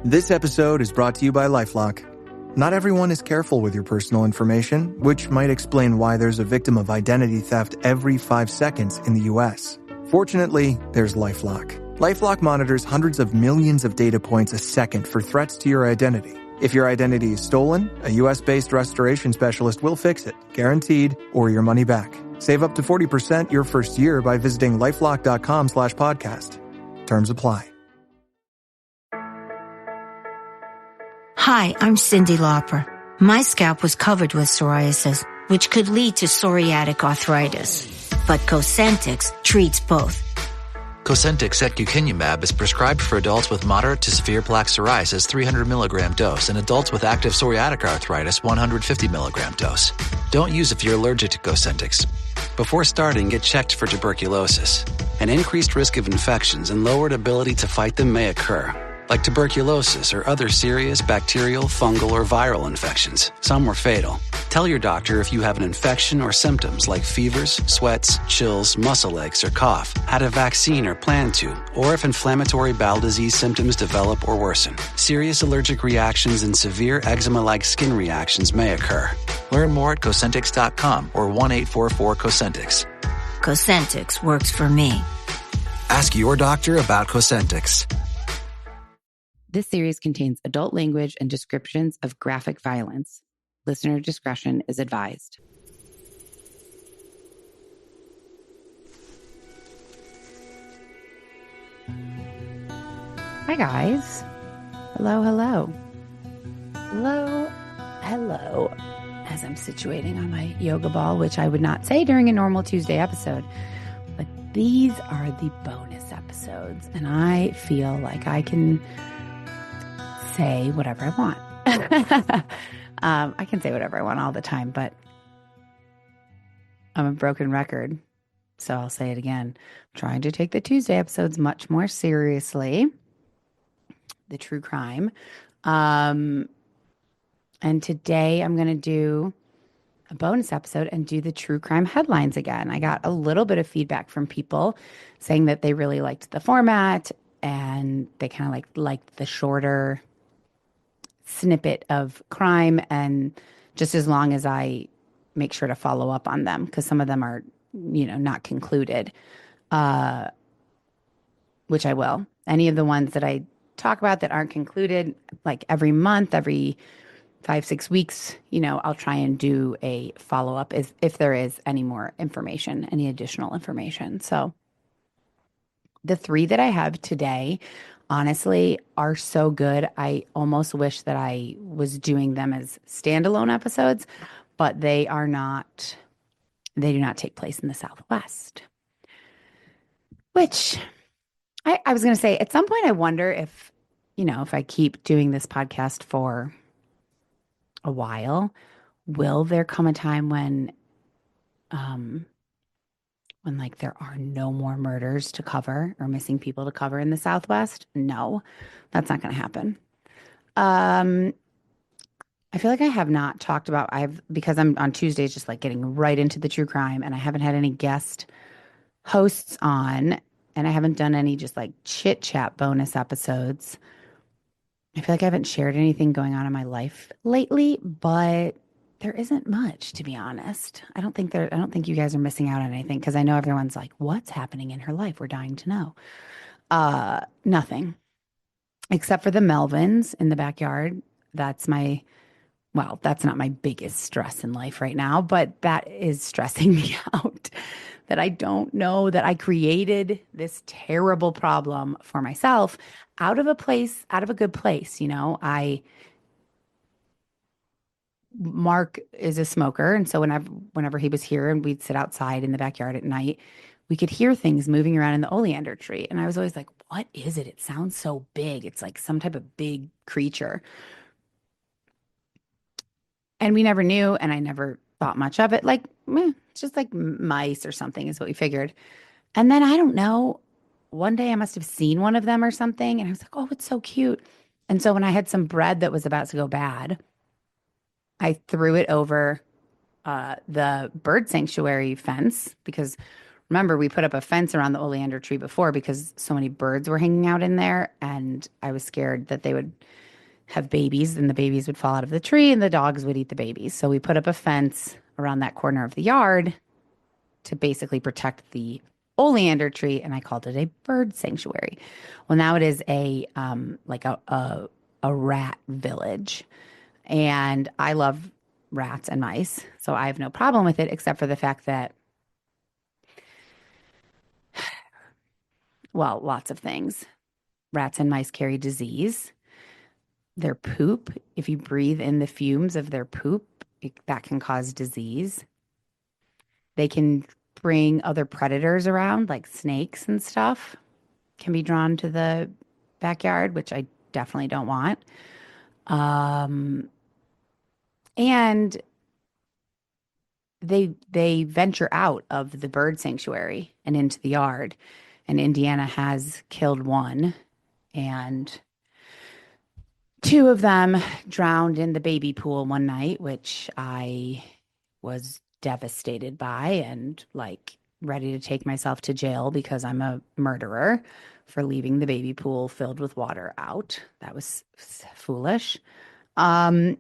This episode is brought to you by LifeLock. Not everyone is careful with your personal information, which might explain why there's a victim of identity theft every 5 seconds in the U.S. Fortunately, there's LifeLock. LifeLock monitors hundreds of millions of data points a second for threats to your identity. If your identity is stolen, a U.S.-based restoration specialist will fix it, guaranteed, or your money back. Save up to 40% your first year by visiting lifelock.com/podcast. Terms apply. Hi, I'm Cyndi Lauper. My scalp was covered with psoriasis, which could lead to psoriatic arthritis. But Cosentyx treats both. Cosentyx secukinumab is prescribed for adults with moderate to severe plaque psoriasis 300 milligram dose and adults with active psoriatic arthritis 150 milligram dose. Don't use if you're allergic to Cosentyx. Before starting, get checked for tuberculosis. An increased risk of infections and lowered ability to fight them may occur, like tuberculosis or other serious bacterial, fungal, or viral infections. Some were fatal. Tell your doctor if you have an infection or symptoms like fevers, sweats, chills, muscle aches, or cough, had a vaccine or plan to, or if inflammatory bowel disease symptoms develop or worsen. Serious allergic reactions and severe eczema-like skin reactions may occur. Learn more at Cosentyx.com or 1-844-COSENTYX. Cosentyx works for me. Ask your doctor about Cosentyx. This series contains adult language and descriptions of graphic violence. Listener discretion is advised. Hi, guys. Hello, hello. Hello, hello. As I'm situating on my yoga ball, which I would not say during a normal Tuesday episode, but these are the bonus episodes, and I feel like I can say whatever I want. I can say whatever I want all the time, but I'm a broken record, so I'll say it again. I'm trying to take the Tuesday episodes much more seriously, the true crime. And today I'm going to do a bonus episode and do the true crime headlines again. I got a little bit of feedback from people saying that they really liked the format and they kind of liked the shorter snippet of crime, and just as long as I make sure to follow up on them, because some of them are, not concluded, which I will. Any of the ones that I talk about that aren't concluded, like every month, every 5-6 weeks, I'll try and do a follow-up if there is any more information, any additional information. So the 3 that I have today, honestly, are so good. I almost wish that I was doing them as standalone episodes, but they do not take place in the Southwest. Which I was going to say, at some point, I wonder if I keep doing this podcast for a while, will there come a time when there are no more murders to cover or missing people to cover in the Southwest? No, that's not going to happen. I feel like I have not talked about, because I'm on Tuesdays just getting right into the true crime, and I haven't had any guest hosts on, and I haven't done any just chit chat bonus episodes. I feel like I haven't shared anything going on in my life lately, but there isn't much, to be honest. I don't think you guys are missing out on anything, because I know everyone's like, what's happening in her life? We're dying to know. Nothing. Except for the Melvins in the backyard. That's not my biggest stress in life right now, but that is stressing me out. That I don't know that I created this terrible problem for myself out of a good place. Mark is a smoker, and so whenever he was here and we'd sit outside in the backyard at night, we could hear things moving around in the oleander tree. And I was always like, what is it? It sounds so big. It's like some type of big creature. And we never knew, and I never thought much of it. It's just like mice or something is what we figured. And then, I don't know, one day I must have seen one of them or something, and I was like, oh, it's so cute. And so when I had some bread that was about to go bad, I threw it over the bird sanctuary fence, because remember we put up a fence around the oleander tree before because so many birds were hanging out in there, and I was scared that they would have babies and the babies would fall out of the tree and the dogs would eat the babies. So we put up a fence around that corner of the yard to basically protect the oleander tree, and I called it a bird sanctuary. Well, now it is a like a rat village, and I love rats and mice, so I have no problem with it, except for the fact that, well, lots of things. Rats and mice carry disease. Their poop, if you breathe in the fumes of their poop, that can cause disease. They can bring other predators around, like snakes and stuff, can be drawn to the backyard, which I definitely don't want. And they venture out of the bird sanctuary and into the yard. And Indiana has killed one, and two of them drowned in the baby pool one night, which I was devastated by and like ready to take myself to jail because I'm a murderer for leaving the baby pool filled with water out. That was foolish. And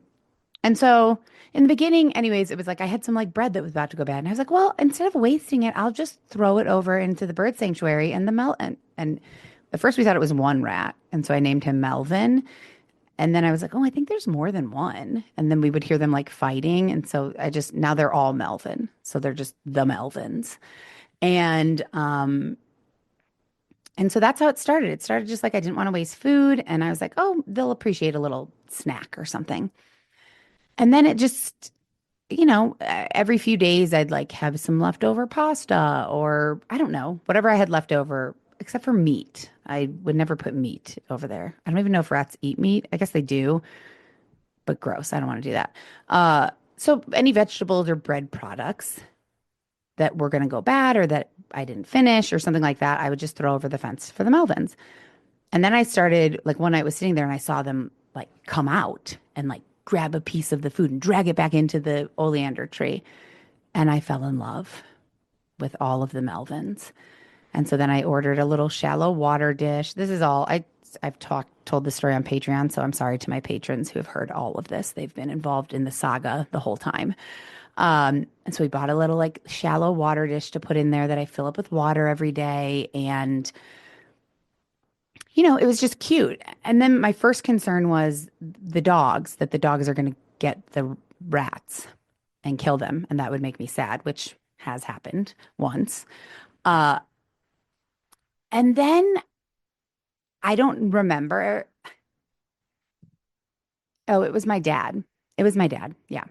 so in the beginning, anyways, it was like I had some like bread that was about to go bad. And I was like, well, instead of wasting it, I'll just throw it over into the bird sanctuary and the and at first we thought it was one rat. And so I named him Melvin. And then I was like, oh, I think there's more than one. And then we would hear them like fighting. And so now they're all Melvin. So they're just the Melvins. And so that's how it started. It started just like I didn't want to waste food. And I was like, oh, they'll appreciate a little snack or something. And then it just, every few days I'd like have some leftover pasta or I don't know, whatever I had left over, except for meat. I would never put meat over there. I don't even know if rats eat meat. I guess they do, but gross. I don't want to do that. So any vegetables or bread products that were going to go bad or that I didn't finish or something like that, I would just throw over the fence for the Melvins. And then I started, like one night I was sitting there and I saw them like come out and like grab a piece of the food and drag it back into the oleander tree. And I fell in love with all of the Melvins. And so then I ordered a little shallow water dish. This is all I've told this story on Patreon, so I'm sorry to my patrons who have heard all of this. They've been involved in the saga the whole time. And so we bought a little like shallow water dish to put in there that I fill up with water every day. And, it was just cute. And then my first concern was the dogs are going to get the rats and kill them. And that would make me sad, which has happened once. And then I don't remember. Oh, it was my dad. It was my dad. Yeah.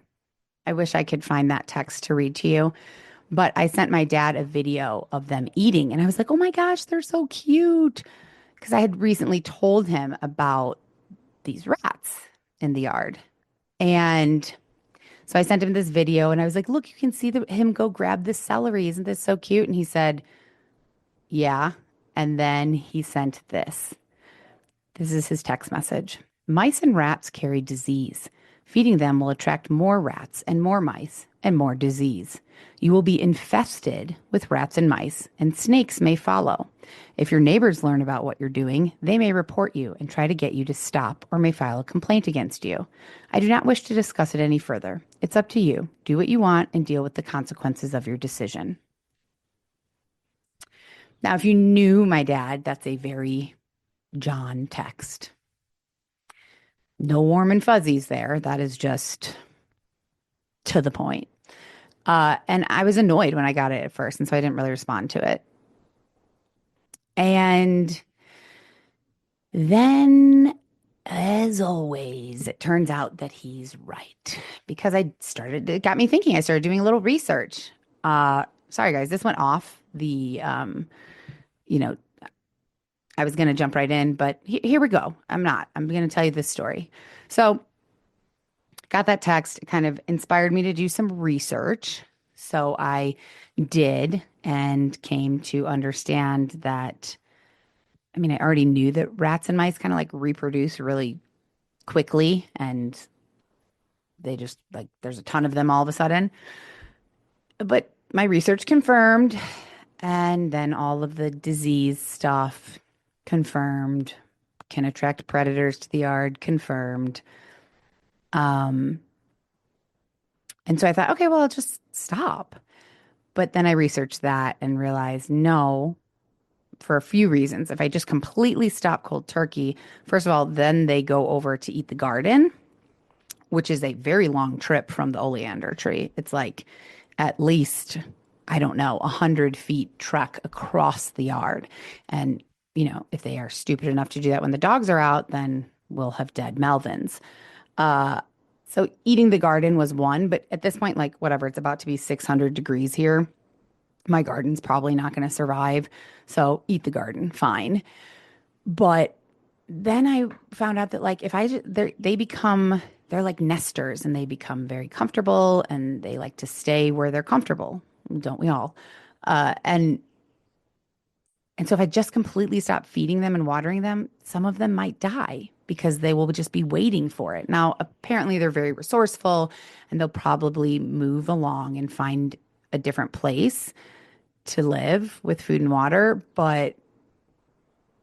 I wish I could find that text to read to you. But I sent my dad a video of them eating. And I was like, oh my gosh, they're so cute. Because I had recently told him about these rats in the yard. And so I sent him this video and I was like, look, you can see him go grab this celery. Isn't this so cute? And he said, yeah. And then he sent this. This is his text message. Mice and rats carry disease. Feeding them will attract more rats and more mice and more disease. You will be infested with rats and mice, and snakes may follow. If your neighbors learn about what you're doing, they may report you and try to get you to stop or may file a complaint against you. I do not wish to discuss it any further. It's up to you. Do what you want and deal with the consequences of your decision. Now, if you knew my dad, that's a very John text. No warm and fuzzies there. That is just to the point. And I was annoyed when I got it at first, and so I didn't really respond to it. And then, as always, it turns out that he's right because it got me thinking. I started doing a little research. Sorry, guys, this went off the, I was going to jump right in, but here we go. I'm going to tell you this story. So got that text. It kind of inspired me to do some research. So I did and came to understand that, I already knew that rats and mice kind of like reproduce really quickly and they just there's a ton of them all of a sudden. But my research confirmed And then all of the disease stuff confirmed, can attract predators to the yard, confirmed. Um, and so I thought, okay, well, I'll just stop. But then I researched that and realized no, for a few reasons. If I just completely stop cold turkey, first of all, then they go over to eat the garden, which is a very long trip from the oleander tree. It's like at least, I don't know, 100 feet trek across the yard. And, if they are stupid enough to do that when the dogs are out, then we'll have dead Melvins. Uh, so eating the garden was one, but at this point, like whatever, it's about to be 600 degrees here. My garden's probably not going to survive. So eat the garden, fine. But then I found out that like if I they become they're like nesters and they become very comfortable and they like to stay where they're comfortable, don't we all? And so if I just completely stop feeding them and watering them, some of them might die because they will just be waiting for it. Now, apparently they're very resourceful and they'll probably move along and find a different place to live with food and water, but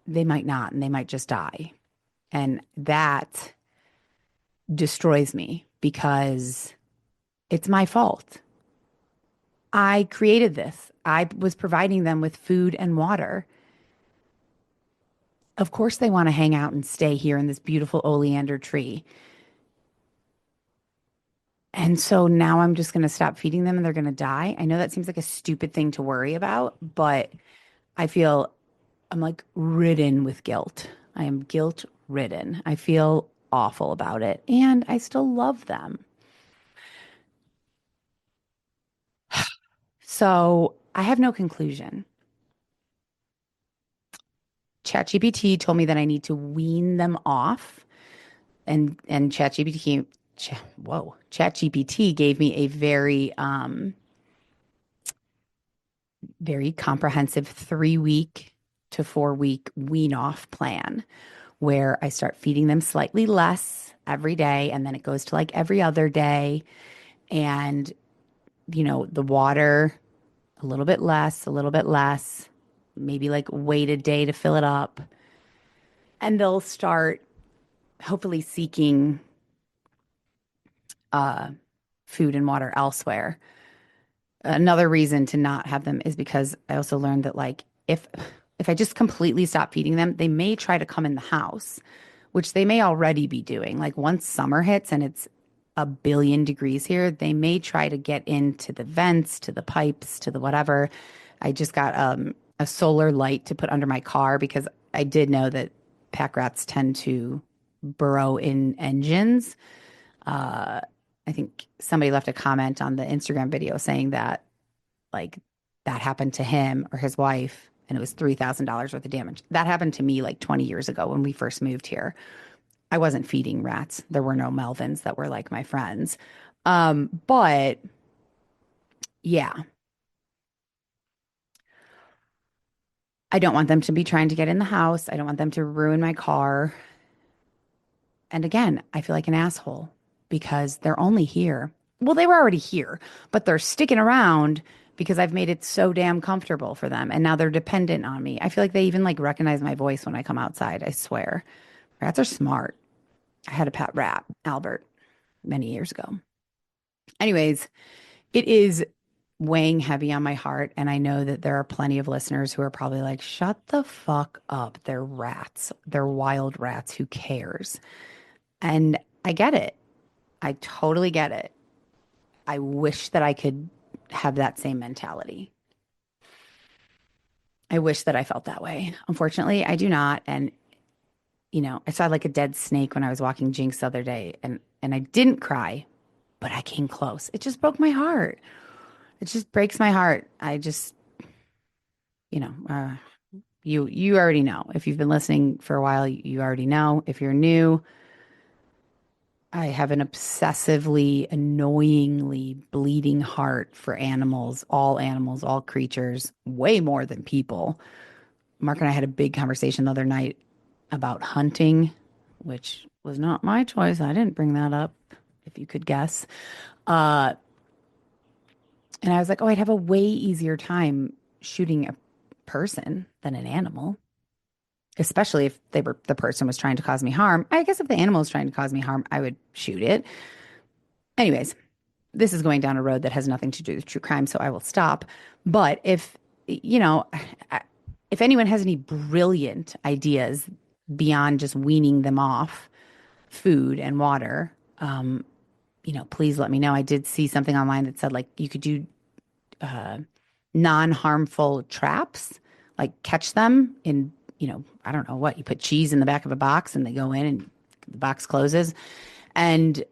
they might not and they might just die. And that destroys me because it's my fault. I created this. I was providing them with food and water. Of course, they want to hang out and stay here in this beautiful oleander tree. And so now I'm just going to stop feeding them and they're going to die. I know that seems like a stupid thing to worry about, but I feel I'm like ridden with guilt. I am guilt ridden. I feel awful about it. And I still love them. So I have no conclusion. ChatGPT told me that I need to wean them off, and ChatGPT gave me a very comprehensive 3 week to 4 week wean off plan where I start feeding them slightly less every day, and then it goes to like every other day, and the water a little bit less, maybe like wait a day to fill it up. And they'll start hopefully seeking uh, food and water elsewhere. Another reason to not have them is because I also learned that like if I just completely stop feeding them, they may try to come in the house, which they may already be doing. Like once summer hits and it's 1 billion degrees here, they may try to get into the vents, to the pipes, to the whatever. I just got a solar light to put under my car because I did know that pack rats tend to burrow in engines. Uh, I think somebody left a comment on the Instagram video saying that like that happened to him or his wife and it was $3,000 worth of damage. That happened to me like 20 years ago when we first moved here. I wasn't feeding rats. There were no Melvins that were like my friends. But yeah, I don't want them to be trying to get in the house. I don't want them to ruin my car. And again, I feel like an asshole because they're only here. Well, they were already here, but they're sticking around because I've made it so damn comfortable for them. And now they're dependent on me. I feel like they even like recognize my voice when I come outside. I swear. Rats are smart. I had a pet rat, Albert, many years ago. Anyways, it is weighing heavy on my heart. And I know that there are plenty of listeners who are probably like, shut the fuck up. They're rats. They're wild rats. Who cares? And I get it. I totally get it. I wish that I could have that same mentality. I wish that I felt that way. Unfortunately, I do not. And, I saw like a dead snake when I was walking Jinx the other day and I didn't cry, but I came close. It just broke my heart. It just breaks my heart. I just, you know, uh, you already know. If you've been listening for a while, you already know. If you're new, I have an obsessively, annoyingly bleeding heart for animals, all creatures, way more than people. Mark and I had a big conversation the other night about hunting, which was not my choice. I didn't bring that up, if you could guess. And I was like, oh, I'd have a way easier time shooting a person than an animal, especially if the person was trying to cause me harm. I guess if the animal is trying to cause me harm, I would shoot it. Anyways, this is going down a road that has nothing to do with true crime, so I will stop. But if, if anyone has any brilliant ideas beyond just weaning them off food and water, please let me know. I did see something online that said like you could do non-harmful traps, like catch them in, I don't know what, you put cheese in the back of a box and they go in and the box closes. And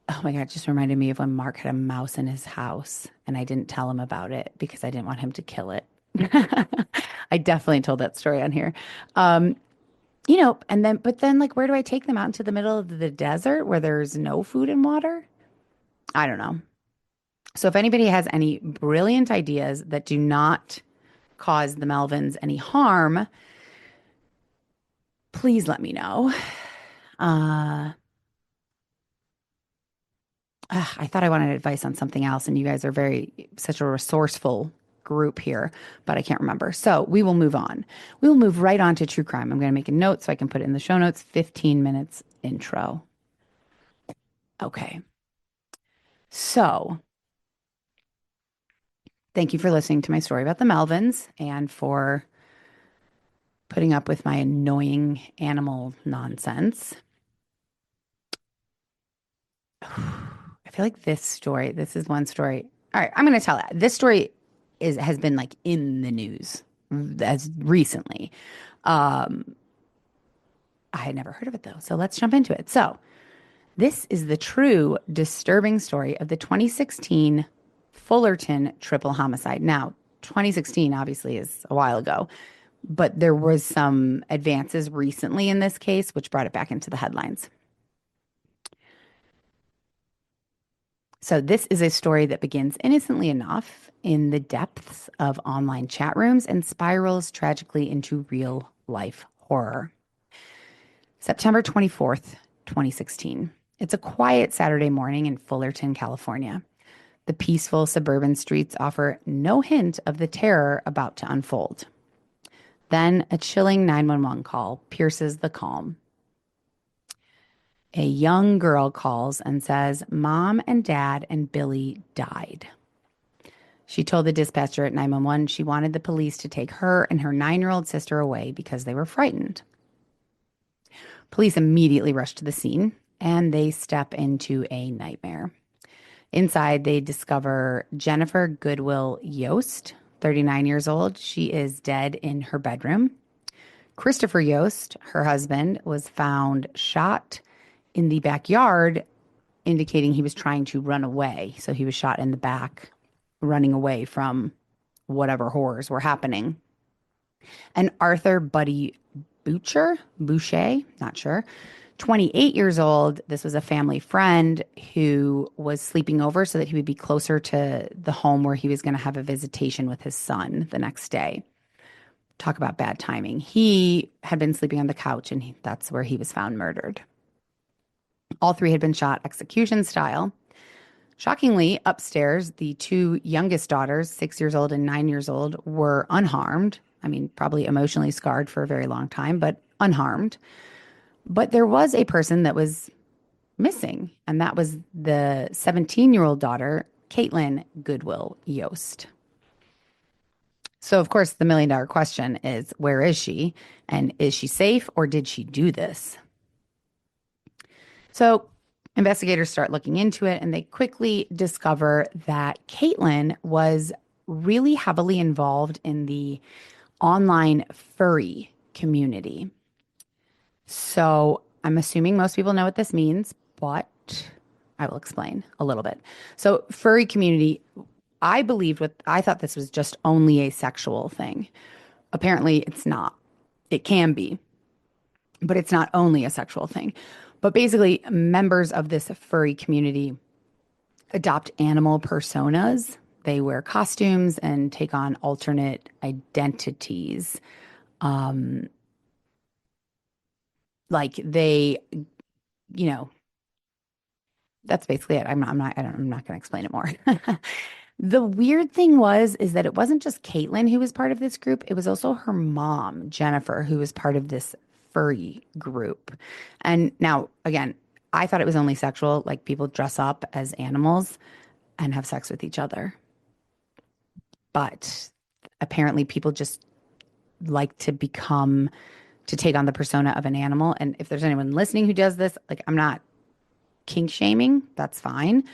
oh my God, it just reminded me of when Mark had a mouse in his house and I didn't tell him about it because I didn't want him to kill it. I definitely told that story on here. But then like, where do I take them out into the middle of the desert where there's no food and water? I don't know. So if anybody has any brilliant ideas that do not cause the Melvins any harm, please let me know. I thought I wanted advice on something else, and you guys are such a resourceful group here, but I can't remember. So we will move on. We will move right on to true crime. I'm going to make a note so I can put it in the show notes. 15 minutes intro. Okay. So thank you for listening to my story about the Melvins and for putting up with my annoying animal nonsense. I feel like this is one story. All right, I'm going to tell it. This story has been like in the news as recently. I had never heard of it though. So let's jump into it. So this is the true disturbing story of the 2016 Fullerton triple homicide. Now, 2016 obviously is a while ago, but there was some advances recently in this case, which brought it back into the headlines. So this is a story that begins innocently enough in the depths of online chat rooms and spirals tragically into real life horror. September 24th, 2016. It's a quiet Saturday morning in Fullerton, California. The peaceful suburban streets offer no hint of the terror about to unfold. Then a chilling 911 call pierces the calm. A young girl calls and says, Mom and Dad and Billy died. She told the dispatcher at 911 she wanted the police to take her and her 9-year-old sister away because they were frightened. Police immediately rush to the scene and they step into a nightmare. Inside, they discover Jennifer Goodwill Yost, 39 years old. She is dead in her bedroom. Christopher Yost, her husband, was found shot in the backyard, indicating he was trying to run away. So he was shot in the back, running away from whatever horrors were happening. And Arthur Buddy Boucher, not sure, 28 years old. This was a family friend who was sleeping over so that he would be closer to the home where he was going to have a visitation with his son the next day. Talk about bad timing. He had been sleeping on the couch and that's where he was found murdered. All three had been shot execution style. Shockingly, upstairs, the two youngest daughters, 6 years old and 9 years old, were unharmed. I mean, probably emotionally scarred for a very long time, but unharmed. But there was a person that was missing, and that was the 17-year-old daughter, Caitlin Goodwill Yost. So, of course, the million-dollar question is, where is she? And is she safe, or did she do this? So investigators start looking into it, and they quickly discover that Caitlin was really heavily involved in the online furry community. So I'm assuming most people know what this means, but I will explain a little bit. So furry community, I thought this was just only a sexual thing. Apparently it's not. It can be, but it's not only a sexual thing. But basically, members of this furry community adopt animal personas. They wear costumes and take on alternate identities. Like they, that's basically it. I'm not going to explain it more. The weird thing is that it wasn't just Caitlin who was part of this group. It was also her mom, Jennifer, who was part of this furry group. And now, again, I thought it was only sexual, like people dress up as animals and have sex with each other. But apparently people just like to take on the persona of an animal. And if there's anyone listening who does this, like I'm not kink shaming, that's fine.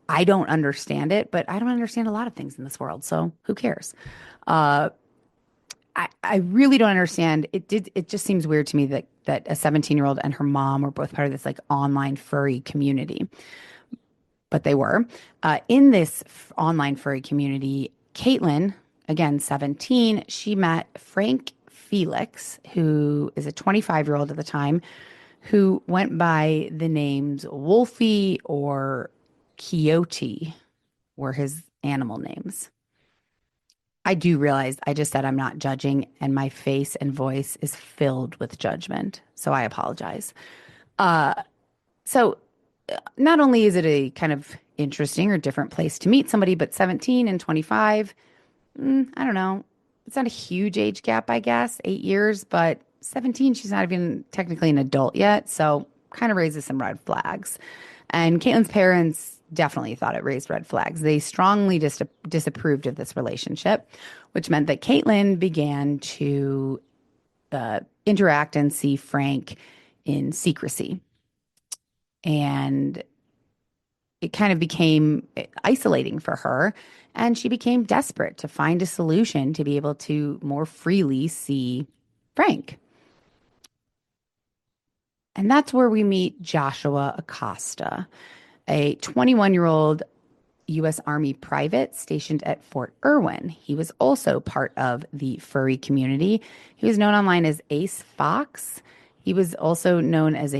I don't understand it, but I don't understand a lot of things in this world. So who cares? Uh, I really don't understand. It just seems weird to me that a 17-year-old and her mom were both part of this like online furry community. But they were. In this online furry community, Caitlin, again, 17, she met Frank Felix, who is a 25-year-old at the time, who went by the names Wolfie or Coyote were his animal names. I do realize I just said I'm not judging, and my face and voice is filled with judgment. So I apologize. Uh, so not only is it a kind of interesting or different place to meet somebody, but 17 and 25, I don't know. It's not a huge age gap, I guess, 8 years, but 17, she's not even technically an adult yet. So kind of raises some red flags. And Caitlin's parents definitely thought it raised red flags. They strongly disapproved of this relationship, which meant that Caitlin began to interact and see Frank in secrecy. And it kind of became isolating for her. And she became desperate to find a solution to be able to more freely see Frank. And that's where we meet Joshua Acosta, a 21-year-old U.S. Army private stationed at Fort Irwin. He was also part of the furry community. He was known online as Ace Fox. He was also known as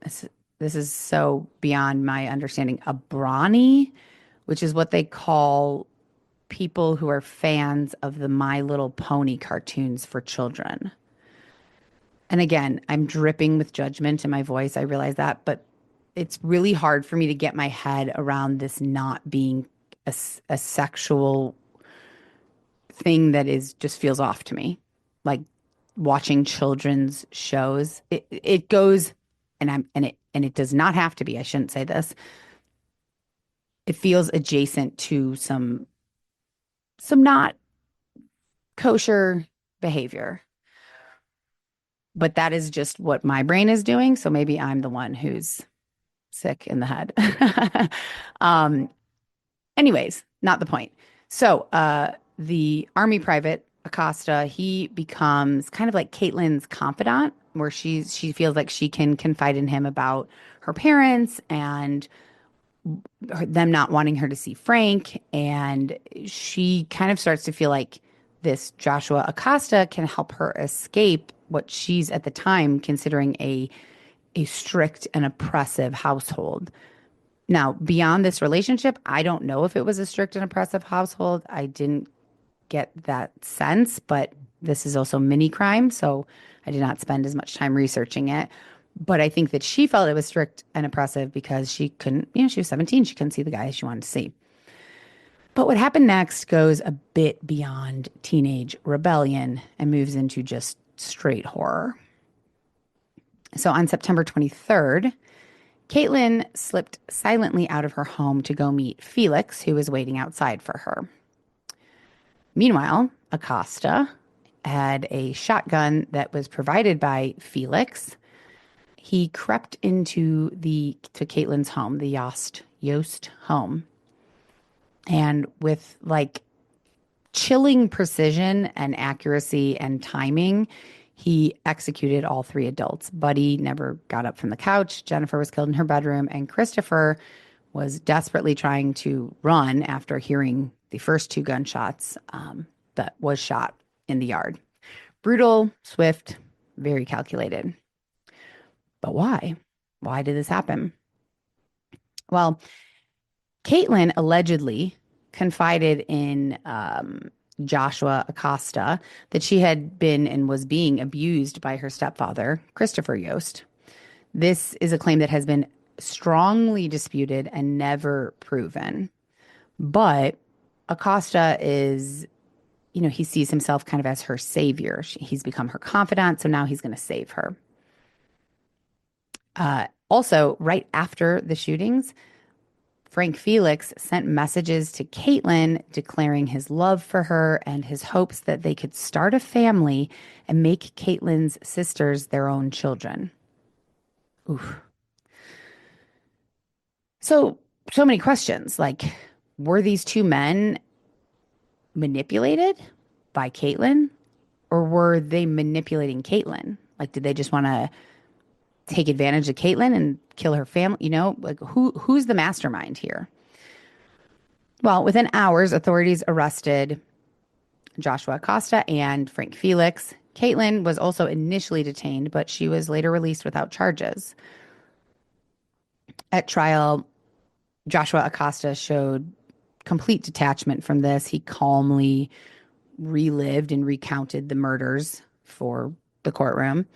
this is so beyond my understanding, a brawny, which is what they call people who are fans of the My Little Pony cartoons for children. And again, I'm dripping with judgment in my voice. I realize that, but it's really hard for me to get my head around this not being a sexual thing that just feels off to me. Like watching children's shows, it goes, and it does not have to be. I shouldn't say this. It feels adjacent to some not kosher behavior. But that is just what my brain is doing. So maybe I'm the one who's sick in the head. Anyways, not the point. So the Army private Acosta, he becomes kind of like Caitlin's confidant, where she feels like she can confide in him about her parents and them not wanting her to see Frank. And she kind of starts to feel like this Joshua Acosta can help her escape what she's at the time considering a strict and oppressive household. Now, beyond this relationship, I don't know if it was a strict and oppressive household. I didn't get that sense, but this is also mini crime, so I did not spend as much time researching it. But I think that she felt it was strict and oppressive because she couldn't, she was 17, she couldn't see the guy she wanted to see. But what happened next goes a bit beyond teenage rebellion and moves into just straight horror. So on September 23rd, Caitlin slipped silently out of her home to go meet Felix, who was waiting outside for her. Meanwhile, Acosta had a shotgun that was provided by Felix. He crept to Caitlin's home, the Yost home. And with like chilling precision and accuracy and timing, he executed all three adults. Buddy never got up from the couch. Jennifer was killed in her bedroom. And Christopher was desperately trying to run after hearing the first two gunshots that was shot in the yard. Brutal, swift, very calculated. But why? Why did this happen? Well, Caitlin allegedly confided in Joshua Acosta that she had been and was being abused by her stepfather, Christopher Yost. This is a claim that has been strongly disputed and never proven. But Acosta is, he sees himself kind of as her savior. He's become her confidant, so now he's going to save her. Also, right after the shootings, Frank Felix sent messages to Caitlin declaring his love for her and his hopes that they could start a family and make Caitlin's sisters their own children. Oof. So many questions. Like, were these two men manipulated by Caitlin, or were they manipulating Caitlin? Like, did they just want to take advantage of Caitlin and kill her family? Like who's the mastermind here? Well, within hours, authorities arrested Joshua Acosta and Frank Felix. Caitlin was also initially detained, but she was later released without charges. At trial, Joshua Acosta showed complete detachment from this. He calmly relived and recounted the murders for the courtroom.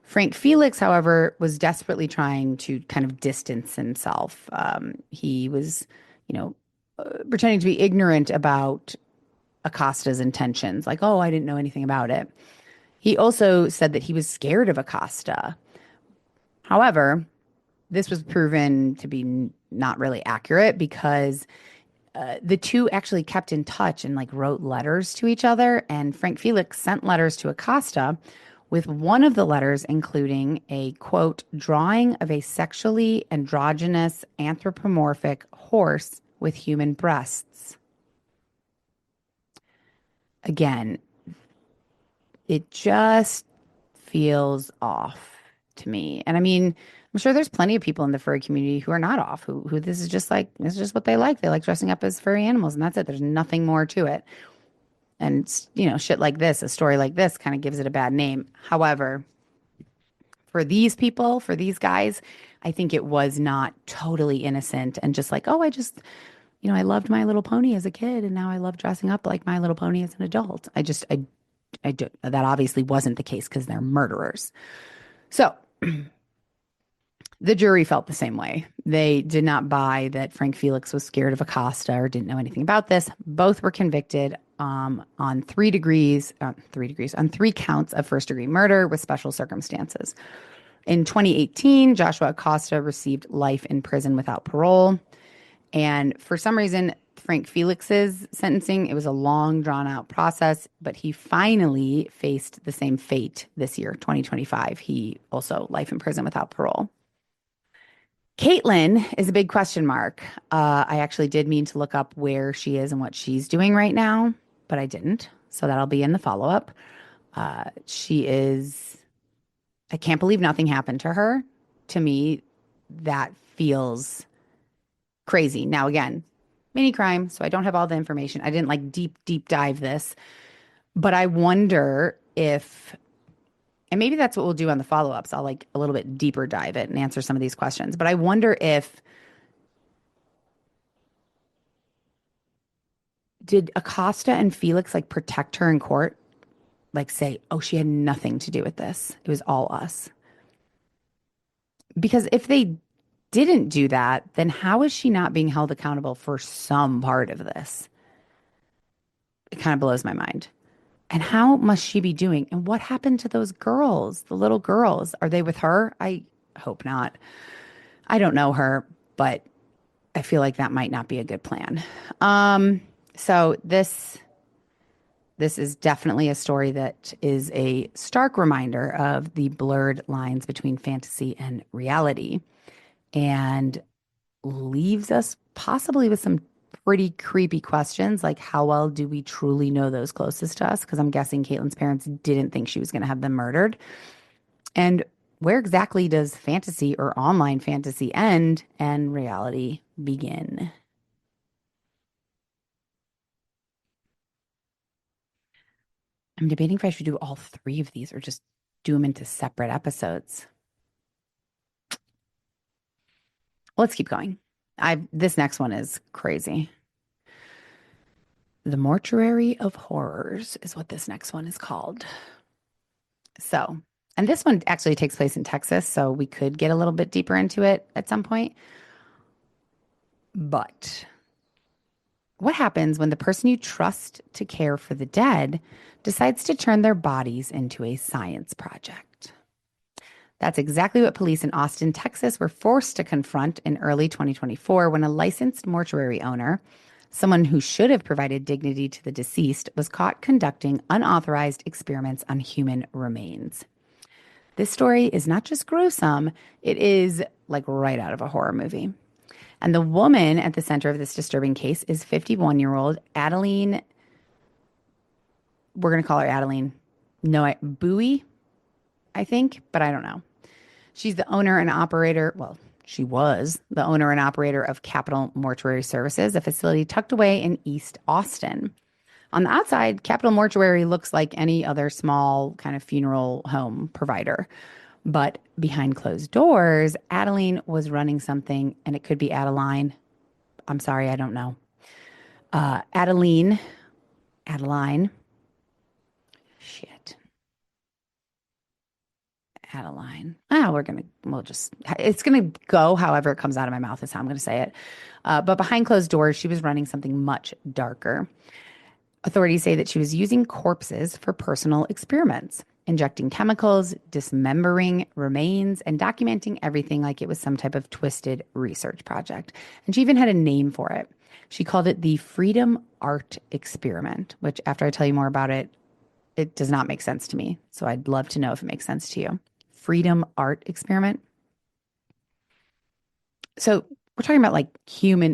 Frank Felix, however, was desperately trying to kind of distance himself. He was, pretending to be ignorant about Acosta's intentions, like, oh, I didn't know anything about it. He also said that he was scared of Acosta. However, this was proven to be not really accurate because the two actually kept in touch and like wrote letters to each other. And Frank Felix sent letters to Acosta, with one of the letters including a, quote, drawing of a sexually androgynous anthropomorphic horse with human breasts. Again, it just feels off to me. And I mean, I'm sure there's plenty of people in the furry community who are not off, who this is just what they like. They like dressing up as furry animals, and that's it. There's nothing more to it. And, shit like this, a story like this kind of gives it a bad name. However, for these people, for these guys, I think it was not totally innocent and just like, oh, I loved My Little Pony as a kid and now I love dressing up like My Little Pony as an adult. That obviously wasn't the case because they're murderers. So the jury felt the same way. They did not buy that Frank Felix was scared of Acosta or didn't know anything about this. Both were convicted on 3 counts of first-degree murder with special circumstances. In 2018, Joshua Acosta received life in prison without parole. And for some reason, Frank Felix's sentencing, it was a long, drawn-out process, but he finally faced the same fate this year, 2025. He also life in prison without parole. Caitlin is a big question mark. I actually did mean to look up where she is and what she's doing right now, but I didn't. So that'll be in the follow-up. I can't believe nothing happened to her. To me, that feels crazy. Now, again, mini crime, so I don't have all the information. I didn't like deep dive this, but I wonder if, and maybe that's what we'll do on the follow-ups. I'll like a little bit deeper dive it and answer some of these questions. But I wonder if, did Acosta and Felix like protect her in court? Like say, oh, she had nothing to do with this. It was all us. Because if they didn't do that, then how is she not being held accountable for some part of this? It kind of blows my mind. And how must she be doing? And what happened to those girls, the little girls? Are they with her? I hope not. I don't know her, but I feel like that might not be a good plan. So this is definitely a story that is a stark reminder of the blurred lines between fantasy and reality, and leaves us possibly with some pretty creepy questions, like how well do we truly know those closest to us? Because I'm guessing Caitlin's parents didn't think she was going to have them murdered. And where exactly does fantasy or online fantasy end and reality begin? I'm debating if I should do all 3 of these or just do them into separate episodes. Let's keep going. This next one is crazy. The Mortuary of Horrors is what this next one is called. So, and this one actually takes place in Texas, so we could get a little bit deeper into it at some point. But What happens when the person you trust to care for the dead decides to turn their bodies into a science project? That's exactly what police in Austin, Texas were forced to confront in early 2024 when a licensed mortuary owner, someone who should have provided dignity to the deceased, was caught conducting unauthorized experiments on human remains. This story is not just gruesome, it is like right out of a horror movie. And the woman at the center of this disturbing case is 51-year-old Adeline. We're going to call her Adeline. No, Bowie, I think, but I don't know. She's the owner and operator. Well, she was the owner and operator of Capital Mortuary Services, a facility tucked away in East Austin. On the outside, Capital Mortuary looks like any other small kind of funeral home provider. But behind closed doors, Adeline was running something, and it could be Adeline. I'm sorry, I don't know. Adeline. Shit. Adeline. It's going to go however it comes out of my mouth is how I'm going to say it. But behind closed doors, she was running something much darker. Authorities say that she was using corpses for personal experiments, injecting chemicals, dismembering remains, and documenting everything like it was some type of twisted research project. And she even had a name for it. She called it the Freedom Art Experiment, which after I tell you more about it, it does not make sense to me. So I'd love to know if it makes sense to you. Freedom Art Experiment. So we're talking about like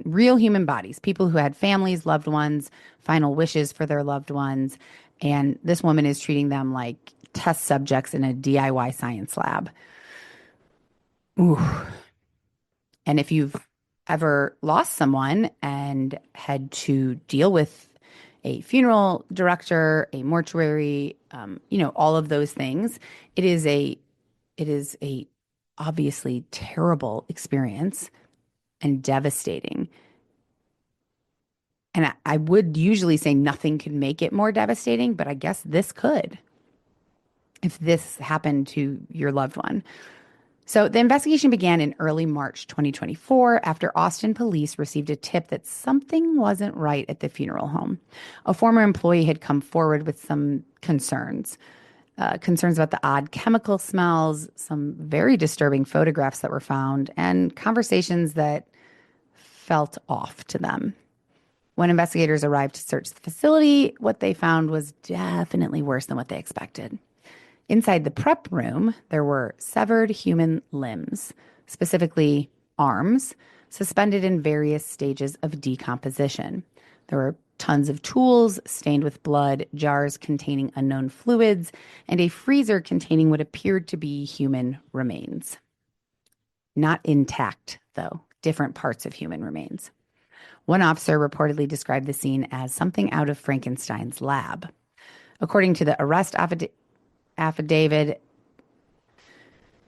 real human bodies, people who had families, loved ones, final wishes for their loved ones. And this woman is treating them like test subjects in a DIY science lab. Ooh. And if you've ever lost someone and had to deal with a funeral director, a mortuary, all of those things, it is a obviously terrible experience and devastating. And I would usually say nothing could make it more devastating, but I guess this could if this happened to your loved one. So the investigation began in early March 2024 after Austin police received a tip that something wasn't right at the funeral home. A former employee had come forward with some concerns about the odd chemical smells, some very disturbing photographs that were found, and conversations that felt off to them. When investigators arrived to search the facility, what they found was definitely worse than what they expected. Inside the prep room, there were severed human limbs, specifically arms, suspended in various stages of decomposition. There were tons of tools stained with blood, jars containing unknown fluids, and a freezer containing what appeared to be human remains. Not intact, though, different parts of human remains. One officer reportedly described the scene as something out of Frankenstein's lab. According to the arrest affidavit,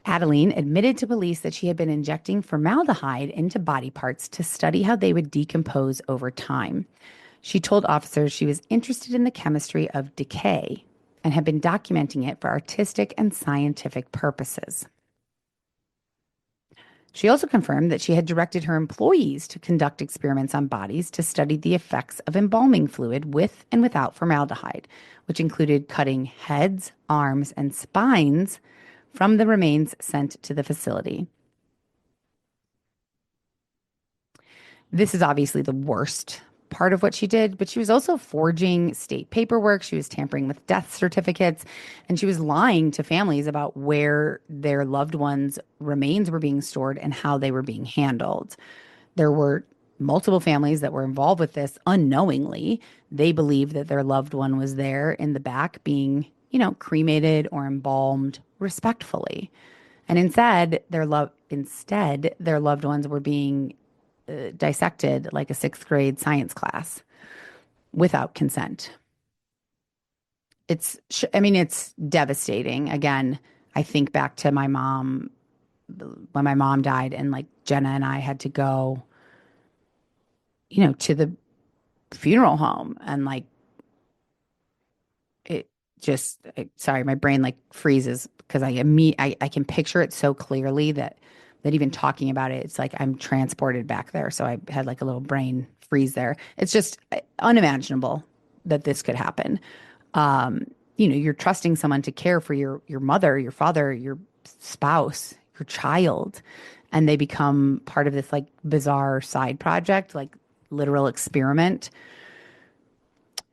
Adeline admitted to police that she had been injecting formaldehyde into body parts to study how they would decompose over time. She told officers she was interested in the chemistry of decay and had been documenting it for artistic and scientific purposes. She also confirmed that she had directed her employees to conduct experiments on bodies to study the effects of embalming fluid with and without formaldehyde, which included cutting heads, arms, and spines from the remains sent to the facility. This is obviously the worst part of what she did, but she was also forging state paperwork. She was tampering with death certificates, and she was lying to families about where their loved ones' remains were being stored and how they were being handled. There were multiple families that were involved with this unknowingly. They believed that their loved one was there in the back being, cremated or embalmed respectfully. And instead, their loved ones were being dissected like a 6th grade science class without consent. It's devastating. Again, I think back to my mom, when my mom died, and like Jenna and I had to go, to the funeral home, and like, it just, sorry, my brain like freezes because I can picture it so clearly that even talking about it, it's like I'm transported back there. So I had like a little brain freeze there. It's just unimaginable that this could happen. You're trusting someone to care for your mother, your father, your spouse, your child, and they become part of this like bizarre side project, like literal experiment.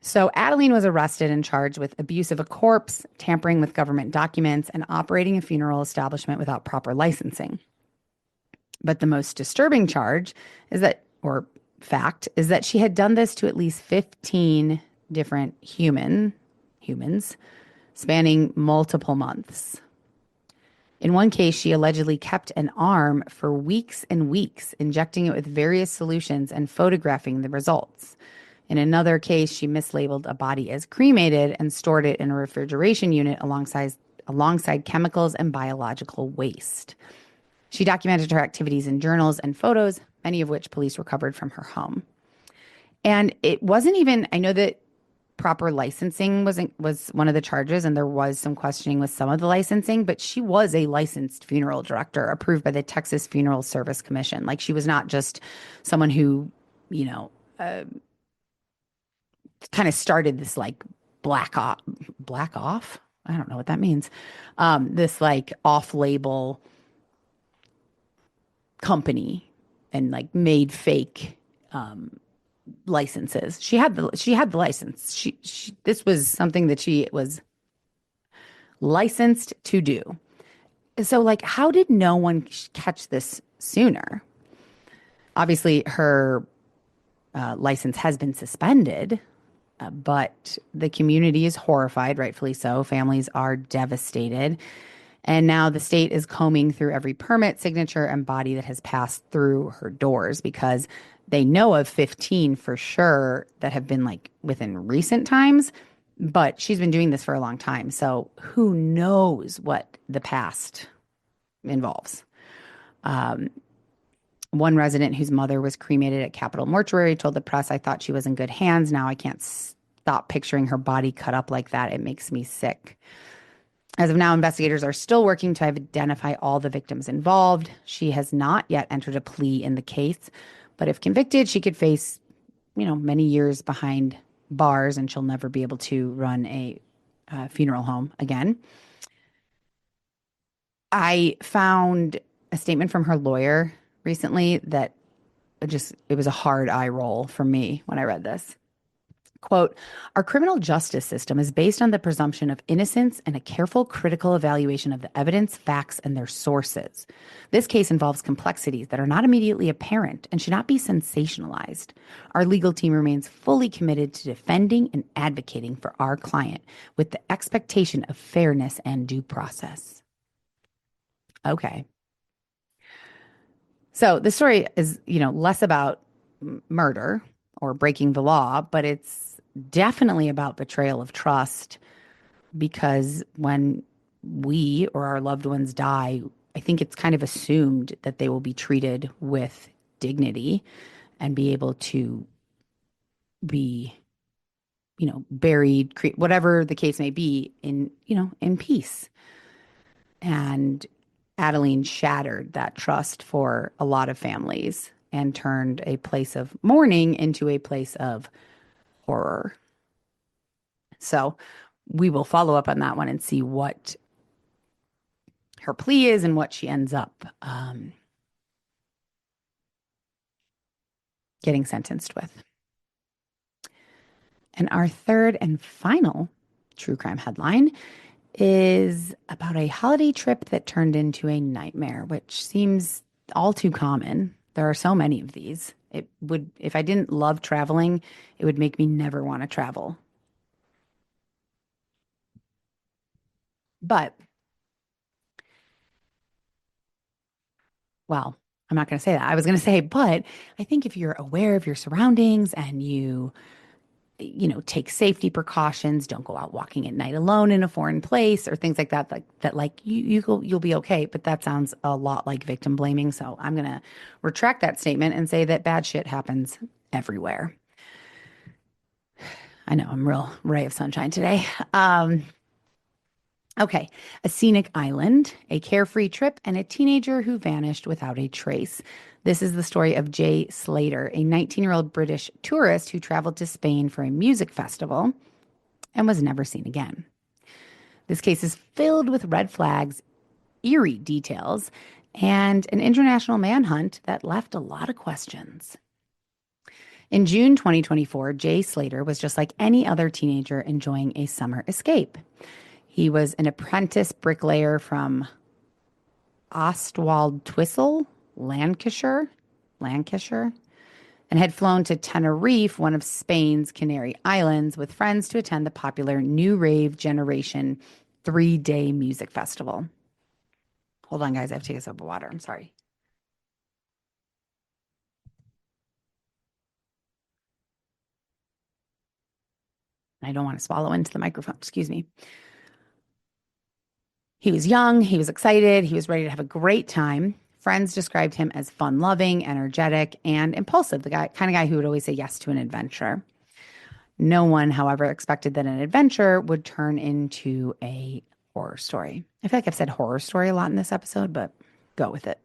So Adeline was arrested and charged with abuse of a corpse, tampering with government documents, and operating a funeral establishment without proper licensing. But the most disturbing charge is that, or fact, is that she had done this to at least 15 different humans, spanning multiple months. In one case, she allegedly kept an arm for weeks and weeks, injecting it with various solutions and photographing the results. In another case, she mislabeled a body as cremated and stored it in a refrigeration unit alongside chemicals and biological waste. She documented her activities in journals and photos, many of which police recovered from her home. And it wasn't even, I know that proper licensing was one of the charges, and there was some questioning with some of the licensing, but she was a licensed funeral director approved by the Texas Funeral Service Commission. Like, she was not just someone who, kind of started this like black off. I don't know what that means. This like off-label company and like made fake licenses. She had the license. She this was something that she was licensed to do. So like, how did no one catch this sooner? Obviously, her license has been suspended. But the community is horrified, rightfully so. Families are devastated. And now the state is combing through every permit, signature, and body that has passed through her doors because they know of 15 for sure that have been like within recent times. But she's been doing this for a long time. So who knows what the past involves. One resident whose mother was cremated at Capitol Mortuary told the press, "I thought she was in good hands. Now I can't stop picturing her body cut up like that. It makes me sick." As of now, investigators are still working to identify all the victims involved. She has not yet entered a plea in the case, but if convicted, she could face, many years behind bars, and she'll never be able to run a funeral home again. I found a statement from her lawyer recently that it was a hard eye roll for me when I read this. Quote, "Our criminal justice system is based on the presumption of innocence and a careful critical evaluation of the evidence, facts, and their sources. This case involves complexities that are not immediately apparent and should not be sensationalized. Our legal team remains fully committed to defending and advocating for our client with the expectation of fairness and due process." Okay. So the story is, less about murder or breaking the law, but it's definitely about betrayal of trust, because when we or our loved ones die, I think it's kind of assumed that they will be treated with dignity and be able to be, buried, whatever the case may be, in peace. And Adeline shattered that trust for a lot of families and turned a place of mourning into a place of horror. So we will follow up on that one and see what her plea is and what she ends up getting sentenced with. And our third and final true crime headline is about a holiday trip that turned into a nightmare, which seems all too common. There are so many of these. If I didn't love traveling, it would make me never want to travel. But, well, I'm not going to say that. I was going to say, but I think if you're aware of your surroundings and you take safety precautions, don't go out walking at night alone in a foreign place or things like that, you'll be okay. But that sounds a lot like victim blaming. So I'm going to retract that statement and say that bad shit happens everywhere. I know I'm real ray of sunshine today. Okay, a scenic island, a carefree trip, and a teenager who vanished without a trace. This is the story of Jay Slater, a 19-year-old British tourist who traveled to Spain for a music festival and was never seen again. This case is filled with red flags, eerie details, and an international manhunt that left a lot of questions. In June 2024, Jay Slater was just like any other teenager enjoying a summer escape. He was an apprentice bricklayer from Ostwald Twistle, Lancashire, and had flown to Tenerife, one of Spain's Canary Islands, with friends to attend the popular New Rave Generation 3-day music festival. Hold on, guys. I have to take a sip of water. I'm sorry. I don't want to swallow into the microphone. Excuse me. He was young. He was excited. He was ready to have a great time. Friends described him as fun-loving, energetic, and impulsive, the kind of guy who would always say yes to an adventure. No one, however, expected that an adventure would turn into a horror story. I feel like I've said horror story a lot in this episode, but go with it.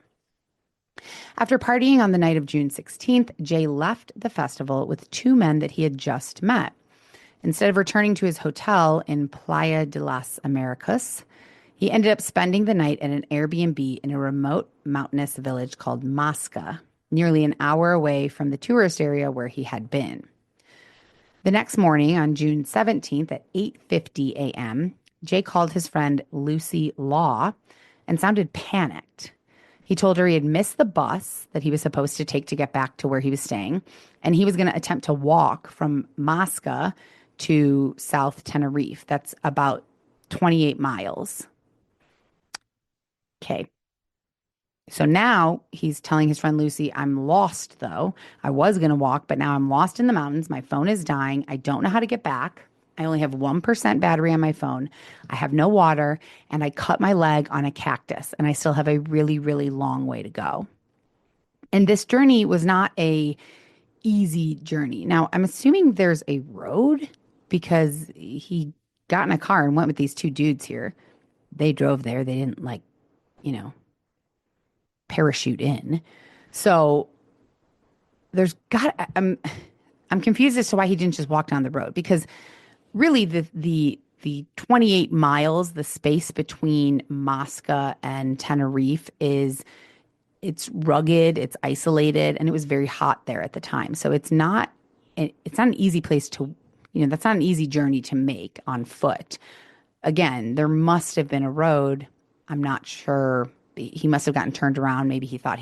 After partying on the night of June 16th, Jay left the festival with two men that he had just met. Instead of returning to his hotel in Playa de las Americas, he ended up spending the night at an Airbnb in a remote mountainous village called Masca, nearly an hour away from the tourist area where he had been. The next morning, on June 17th at 8:50 a.m., Jay called his friend Lucy Law and sounded panicked. He told her he had missed the bus that he was supposed to take to get back to where he was staying, and he was going to attempt to walk from Masca to South Tenerife. That's about 28 miles. Okay. So now he's telling his friend Lucy, I'm lost though. I was going to walk, but now I'm lost in the mountains. My phone is dying. I don't know how to get back. I only have 1% battery on my phone. I have no water, and I cut my leg on a cactus, and I still have a really, really long way to go. And this journey was not a easy journey. Now, I'm assuming there's a road because he got in a car and went with these two dudes here. They drove there. They didn't parachute in. So there's I'm confused as to why he didn't just walk down the road, because really the 28 miles, the space between Masca and Tenerife it's rugged, it's isolated, and it was very hot there at the time. So it's not an easy place to, that's not an easy journey to make on foot. Again, there must have been a road. I'm not sure. He must have gotten turned around. Maybe he thought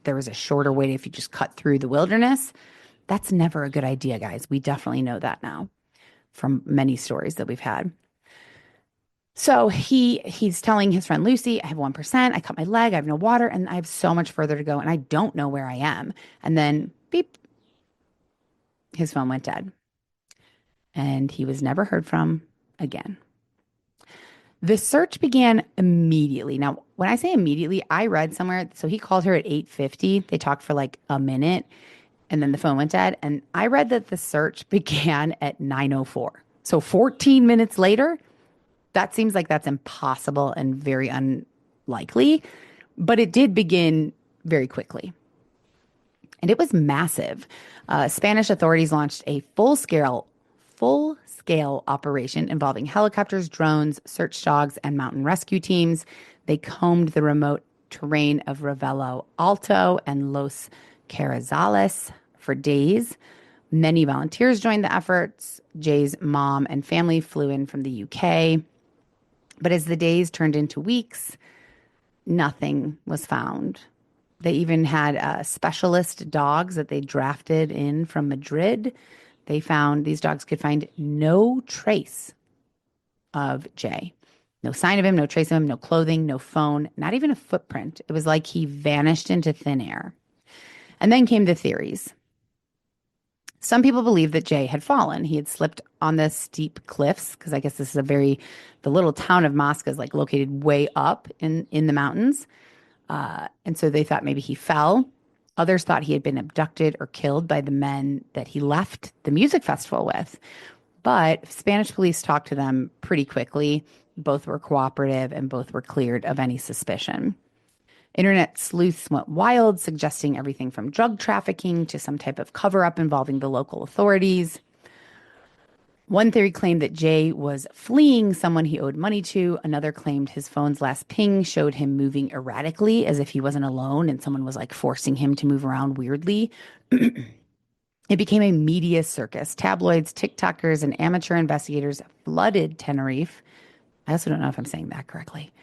there was a shorter way if you just cut through the wilderness. That's never a good idea, guys. We definitely know that now from many stories that we've had. So he's telling his friend Lucy, I have 1%, I cut my leg, I have no water, and I have so much further to go, and I don't know where I am. And then, beep, his phone went dead. And he was never heard from again. The search began immediately. Now, when I say immediately, I read somewhere, so he called her at 8:50. They talked for like a minute, and then the phone went dead. And I read that the search began at 9:04. So 14 minutes later, that seems like that's impossible and very unlikely, but it did begin very quickly. And it was massive. Spanish authorities launched a full-scale operation involving helicopters, drones, search dogs, and mountain rescue teams. They combed the remote terrain of Ravello Alto and Los Carrizales for days. Many volunteers joined the efforts. Jay's mom and family flew in from the UK. But as the days turned into weeks, nothing was found. They even had specialist dogs that they drafted in from Madrid. They found these dogs could find no trace of Jay. No sign of him, no trace of him, no clothing, no phone, not even a footprint. It was like he vanished into thin air. And then came the theories. Some people believe that Jay had fallen. He had slipped on the steep cliffs, because I guess this is the little town of Masca is like located way up in the mountains. And so they thought maybe he fell. Others thought he had been abducted or killed by the men that he left the music festival with. But Spanish police talked to them pretty quickly. both were cooperative and both were cleared of any suspicion. Internet sleuths went wild, suggesting everything from drug trafficking to some type of cover-up involving the local authorities. One theory claimed that Jay was fleeing someone he owed money to. Another claimed his phone's last ping showed him moving erratically, as if he wasn't alone and someone was like forcing him to move around weirdly. It became a media circus. Tabloids, TikTokers, and amateur investigators flooded Tenerife. I also don't know if I'm saying that correctly.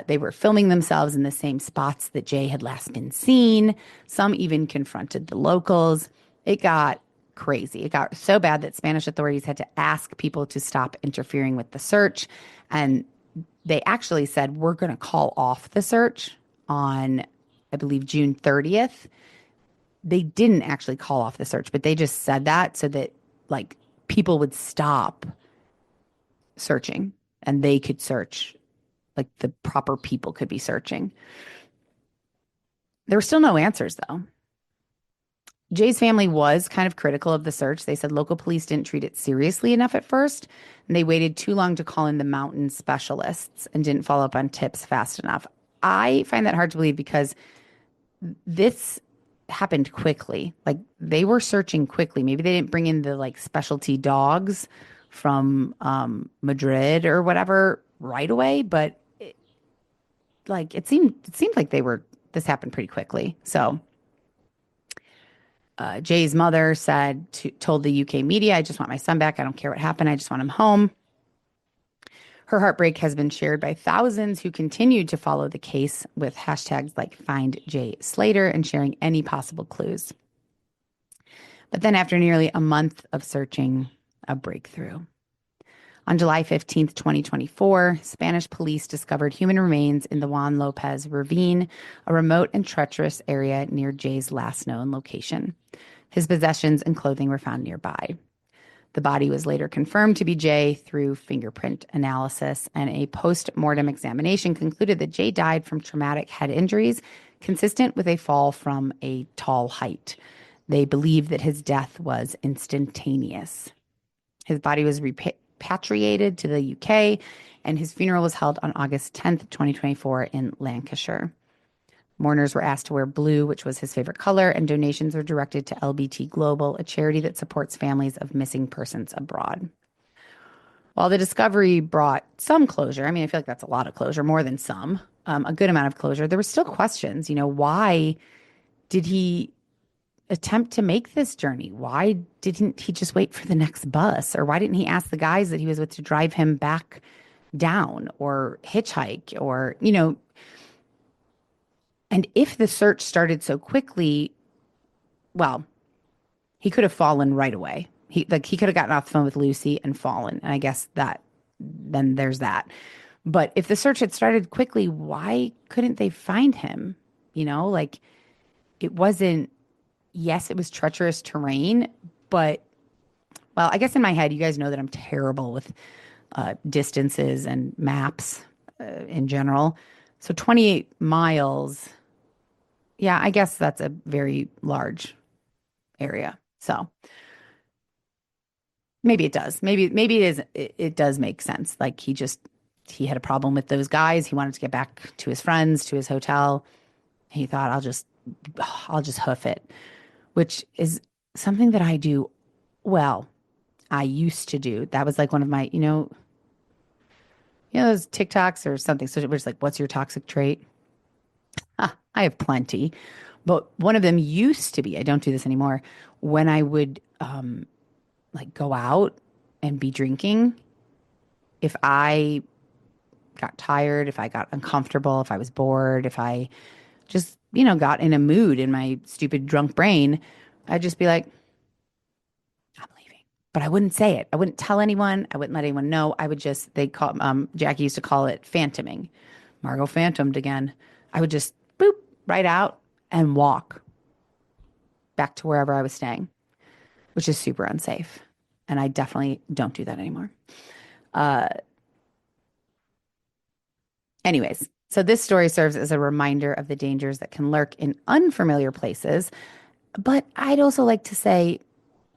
They were filming themselves in the same spots that Jay had last been seen. Some even confronted the locals. It got crazy. It got so bad that Spanish authorities had to ask people to stop interfering with the search. And they actually said, we're going to call off the search on, I believe, June 30th. They didn't actually call off the search, but they just said that so that like people would stop searching and they could search. Like the proper people could be searching. There were still no answers, though. Jay's family was kind of critical of the search. They said local police didn't treat it seriously enough at first, and they waited too long to call in the mountain specialists and didn't follow up on tips fast enough. I find that hard to believe because this happened quickly. Like they were searching quickly. Maybe they didn't bring in the like specialty dogs from Madrid or whatever right away, but it seemed like this happened pretty quickly. So Jay's mother told the UK media, I just want my son back. I don't care what happened. I just want him home. Her heartbreak has been shared by thousands who continued to follow the case with hashtags like Find Jay Slater and sharing any possible clues. But then after nearly a month of searching, a breakthrough. On July 15th, 2024, Spanish police discovered human remains in the Juan Lopez ravine, a remote and treacherous area near Jay's last known location. His possessions and clothing were found nearby. The body was later confirmed to be Jay through fingerprint analysis, and a post-mortem examination concluded that Jay died from traumatic head injuries consistent with a fall from a tall height. They believe that his death was instantaneous. His body was repatriated to the UK, and his funeral was held on August 10th, 2024 in Lancashire. Mourners were asked to wear blue, which was his favorite color, and donations were directed to LBT Global, a charity that supports families of missing persons abroad. While the discovery brought some closure, I mean, I feel like that's a lot of closure, more than some, a good amount of closure, there were still questions. Why did he attempt to make this journey? Why didn't he just wait for the next bus? Or why didn't he ask the guys that he was with to drive him back down or hitchhike or, and if the search started so quickly, well, he could have fallen right away. He could have gotten off the phone with Lucy and fallen. And I guess then there's that. But if the search had started quickly, why couldn't they find him? It wasn't, yes, it was treacherous terrain, but, well, I guess in my head, you guys know that I'm terrible with distances and maps in general. So 28 miles, yeah, I guess that's a very large area. So maybe it does. Maybe it is. It does make sense. Like he had a problem with those guys. He wanted to get back to his friends, to his hotel. He thought, I'll just hoof it, which is something that I do. Well, I used to do. That was like one of my, those TikToks or something. So it was like, what's your toxic trait? I have plenty, but one of them used to be, I don't do this anymore, when I would go out and be drinking. If I got tired, if I got uncomfortable, if I was bored, if I just, got in a mood in my stupid drunk brain, I'd just be like, I'm leaving. But I wouldn't say it. I wouldn't tell anyone. I wouldn't let anyone know. I would just, Jackie used to call it phantoming. Margot phantomed again. I would just boop right out and walk back to wherever I was staying, which is super unsafe. And I definitely don't do that anymore. Anyways, so this story serves as a reminder of the dangers that can lurk in unfamiliar places. But I'd also like to say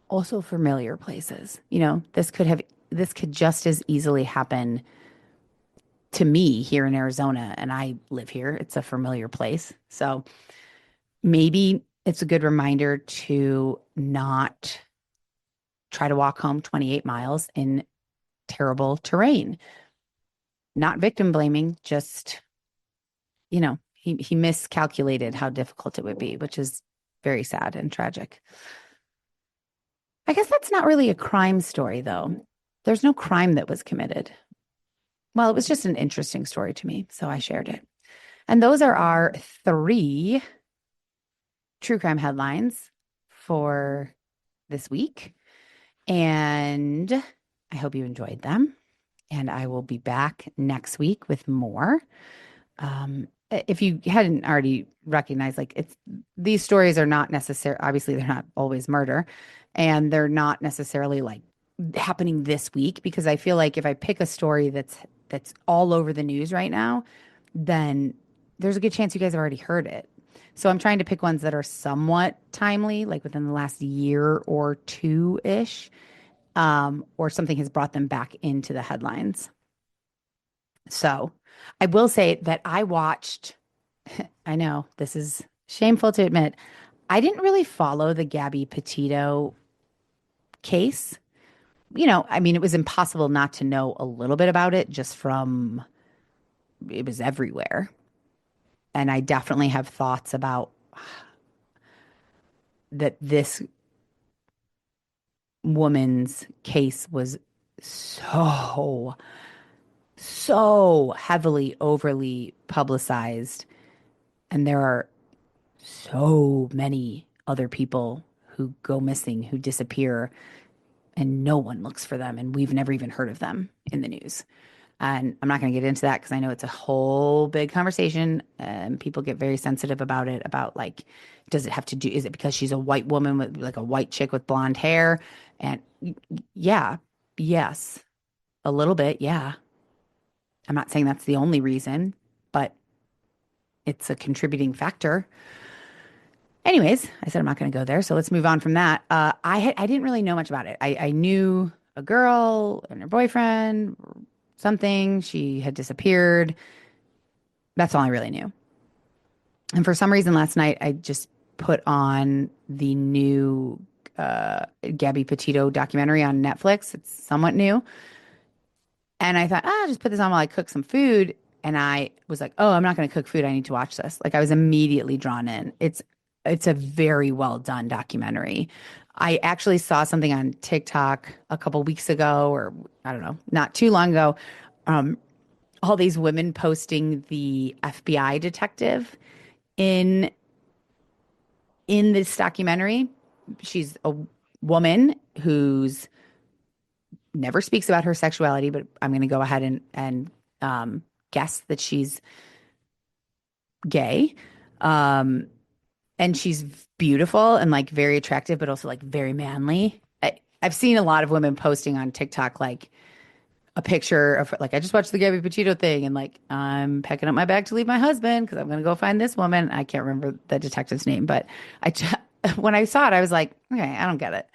also familiar places. This could just as easily happen to me here in Arizona, and I live here, it's a familiar place. So maybe it's a good reminder to not try to walk home 28 miles in terrible terrain. Not victim blaming, just, he miscalculated how difficult it would be, which is very sad and tragic. I guess that's not really a crime story, though. There's no crime that was committed. Well, it was just an interesting story to me, so I shared it. And those are our 3 true crime headlines for this week. And I hope you enjoyed them. And I will be back next week with more. If you hadn't already recognized, these stories are not necessarily, obviously they're not always murder, and they're not necessarily like happening this week, because I feel like if I pick a story that's all over the news right now, then there's a good chance you guys have already heard it. So I'm trying to pick ones that are somewhat timely, like within the last year or 2-ish, or something has brought them back into the headlines. So I will say that I watched, I know this is shameful to admit, I didn't really follow the Gabby Petito case. It was impossible not to know a little bit about it just from, it was everywhere. And I definitely have thoughts about that this woman's case was so heavily, overly publicized. And there are so many other people who go missing, who disappear, and no one looks for them. And we've never even heard of them in the news. And I'm not going to get into that because I know it's a whole big conversation and people get very sensitive about it, about does it have to do, is it because she's a white woman with a white chick with blonde hair? And yes, a little bit. Yeah. I'm not saying that's the only reason, but it's a contributing factor. Anyways, I said I'm not going to go there, so let's move on from that. I didn't really know much about it. I knew a girl and her boyfriend, something. She had disappeared. That's all I really knew. And for some reason last night, I just put on the new Gabby Petito documentary on Netflix. It's somewhat new. And I thought, I'll just put this on while I cook some food. And I was like, oh, I'm not going to cook food. I need to watch this. I was immediately drawn in. It's a very well done documentary. I actually saw something on TikTok a couple weeks ago, or I don't know, not too long ago. All these women posting the FBI detective in this documentary. She's a woman who's never speaks about her sexuality, but I'm going to go ahead and guess that she's gay. And she's beautiful and very attractive, but also very manly. I've seen a lot of women posting on TikTok a picture of I just watched the Gabby Petito thing and I'm packing up my bag to leave my husband because I'm going to go find this woman. I can't remember the detective's name, but when I saw it, I was like, okay, I don't get it.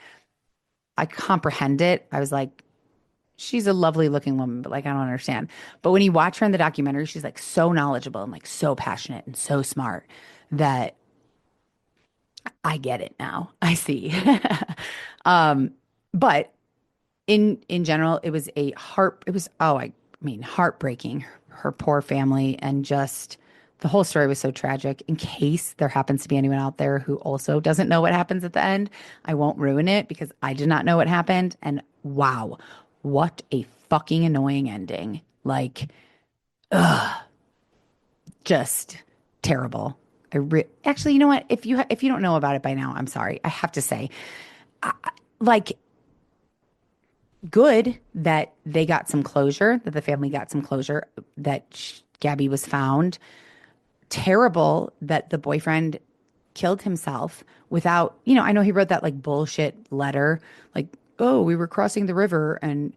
I comprehend it. I was like, she's a lovely looking woman, but I don't understand. But when you watch her in the documentary, she's so knowledgeable and so passionate and so smart that I get it now. I see. But in general, it was heartbreaking. Her poor family, and just the whole story was so tragic. In case there happens to be anyone out there who also doesn't know what happens at the end, I won't ruin it because I did not know what happened. And wow, what a fucking annoying ending. Just terrible. Actually, you know what? If you don't know about it by now, I'm sorry. I have to say, good that they got some closure, that the family got some closure, that Gabby was found. Terrible that the boyfriend killed himself without, I know he wrote that bullshit letter, oh, we were crossing the river and